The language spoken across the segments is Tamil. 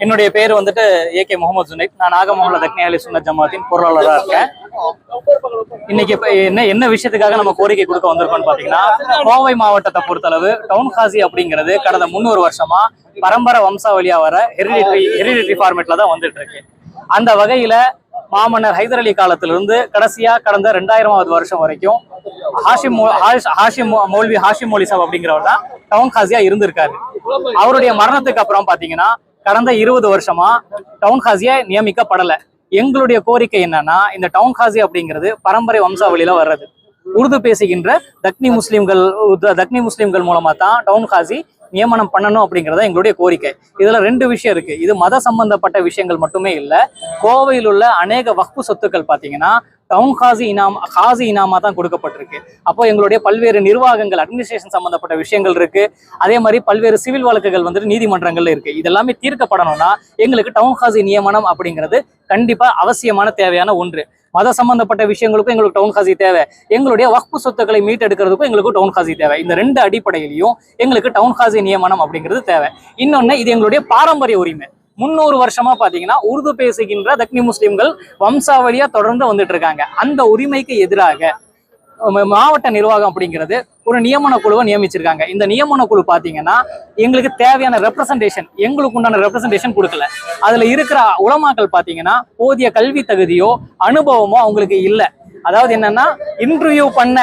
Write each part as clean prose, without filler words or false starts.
என்னுடைய பேர் வந்துட்டு ஏகே முகமது ஜுனைத். நான் நாகமஹல்ல தக்னி அஹ்லி சுன்னத் ஜமாத்தின் பொருளாளராக இருக்கேன். இன்னைக்கு என்ன விஷயத்துக்காக நம்ம கோரிக்கை கொடுக்க வந்திருக்கோம்னு பாத்தீங்கன்னா, கோவை மாவட்டத்தை பொறுத்தளவு டவுன் ஹாசி அப்படிங்கிறது கடந்த 300 வருஷமா பரம்பரை வம்சாவளியா வர ஹெரிடிட்டரி ஃபார்மேட்ல தான் வந்துட்டு இருக்கு. அந்த வகையில மாமன்னர் ஹைதர் அலி காலத்திலிருந்து கடைசியா கடந்த 2000வது வருஷம் வரைக்கும் ஹாஷிம் மௌலவி சாப் அப்படிங்கிறவர் தான் டவுன் ஹாசியா இருந்திருக்காரு. அவருடைய மரணத்துக்கு அப்புறம் பாத்தீங்கன்னா கடந்த 20 வருஷமா டவுன் ஹாசியா நியமிக்கப்படல. எங்களுடைய கோரிக்கை என்னன்னா, இந்த டவுன் ஹாசி அப்படிங்கிறது பரம்பரை வம்சாவளியில வர்றது. உருது பேசுகின்ற தக்னி முஸ்லிம்கள் மூலமா தான் டவுன் ஹாசி நியமனம் பண்ணணும் அப்படிங்கிறத எங்களுடைய கோரிக்கை. இதுல 2 விஷயம் இருக்கு. இது மத சம்பந்தப்பட்ட விஷயங்கள் மட்டுமே இல்ல. கோவையில் உள்ள அநேக வக்ஃபு சொத்துக்கள் பாத்தீங்கன்னா டவுன் ஹாசி இனாமா தான் கொடுக்கப்பட்டிருக்கு. அப்போ எங்களுடைய பல்வேறு நிர்வாகங்கள், அட்மினிஸ்ட்ரேஷன் சம்பந்தப்பட்ட விஷயங்கள் இருக்கு. அதே மாதிரி பல்வேறு சிவில் வழக்குகள் வந்துட்டு நீதிமன்றங்கள்ல இருக்கு. இதெல்லாமே தீர்க்கப்படணும்னா எங்களுக்கு டவுன் ஹாசி நியமனம் அப்படிங்கிறது கண்டிப்பா அவசியமான தேவையான ஒன்று. மத சம்பந்தப்பட்ட விஷயங்களுக்கும் எங்களுக்கு டவுன் ஹாசி தேவை, எங்களுடைய வக்ஃபு சொத்துக்களை மீட்டெடுக்கிறதுக்கும் எங்களுக்கு டவுன் ஹாசி தேவை. இந்த 2 அடிப்படையிலையும் எங்களுக்கு டவுன் ஹாசி நியமனம் அப்படிங்கிறது தேவை. இன்னொன்னு, இது எங்களுடைய பாரம்பரிய உரிமை. 300 வருஷமா பாத்தீங்கன்னா உருது பேசுகின்ற தக்னி முஸ்லிம்கள் வம்சாவளியா தொடர்ந்து வந்துட்டு இருக்காங்க. அந்த உரிமைக்கு எதிராக மாவட்ட நிர்வாகம் அப்படிங்கிறது ஒரு நியமன குழுவை நியமிச்சிருக்காங்க. இந்த நியமன குழு பாத்தீங்கன்னா எங்களுக்கு தேவையான ரெப்ரசன்டேஷன், எங்களுக்கு உண்டான ரெப்ரசன்டேஷன் கொடுக்கல. அதுல இருக்கிற உலமாக்கள் பாத்தீங்கன்னா போதிய கல்வி தகுதியோ அனுபவமோ அவங்களுக்கு இல்லை. அதாவது என்னன்னா, இன்டர்வியூ பண்ண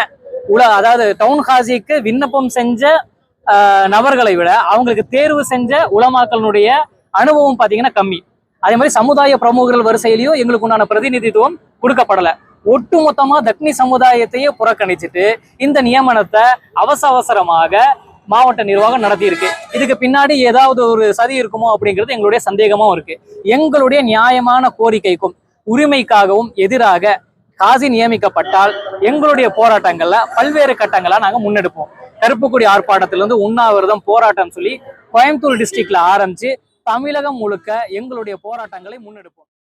அதாவது டவுன் ஹாசிக்கு விண்ணப்பம் செஞ்ச நபர்களை விட அவங்களுக்கு தேர்வு செஞ்ச உலமாக்களுடைய அனுபவம் பாத்தீங்கன்னா கம்மி. அதே மாதிரி சமுதாய பிரமுகர்கள் வரிசையிலையும் எங்களுக்கு உண்டான பிரதிநிதித்துவம் கொடுக்கப்படல. ஒட்டுமொத்தமா தக்னி சமுதாயத்தையே புறக்கணிச்சுட்டு இந்த நியமனத்தை அவசரமாக மாவட்ட நிர்வாகம் நடத்தி இருக்கு. இதுக்கு பின்னாடி ஏதாவது ஒரு சதி இருக்குமோ அப்படிங்கிறது எங்களுடைய சந்தேகமும் இருக்கு. எங்களுடைய நியாயமான கோரிக்கைக்கும் உரிமைக்காகவும் எதிராக காசி நியமிக்கப்பட்டால் எங்களுடைய போராட்டங்கள்ல பல்வேறு கட்டங்களா நாங்க முன்னெடுப்போம். கருப்புக்குடி ஆர்ப்பாட்டத்திலிருந்து உண்ணாவிரதம் போராட்டம் சொல்லி கோயம்புத்தூர் டிஸ்ட்ரிக்ட்ல ஆரம்பிச்சு தமிழகம் முழுக்க எங்களுடைய போராட்டங்களை முன்னெடுப்போம்.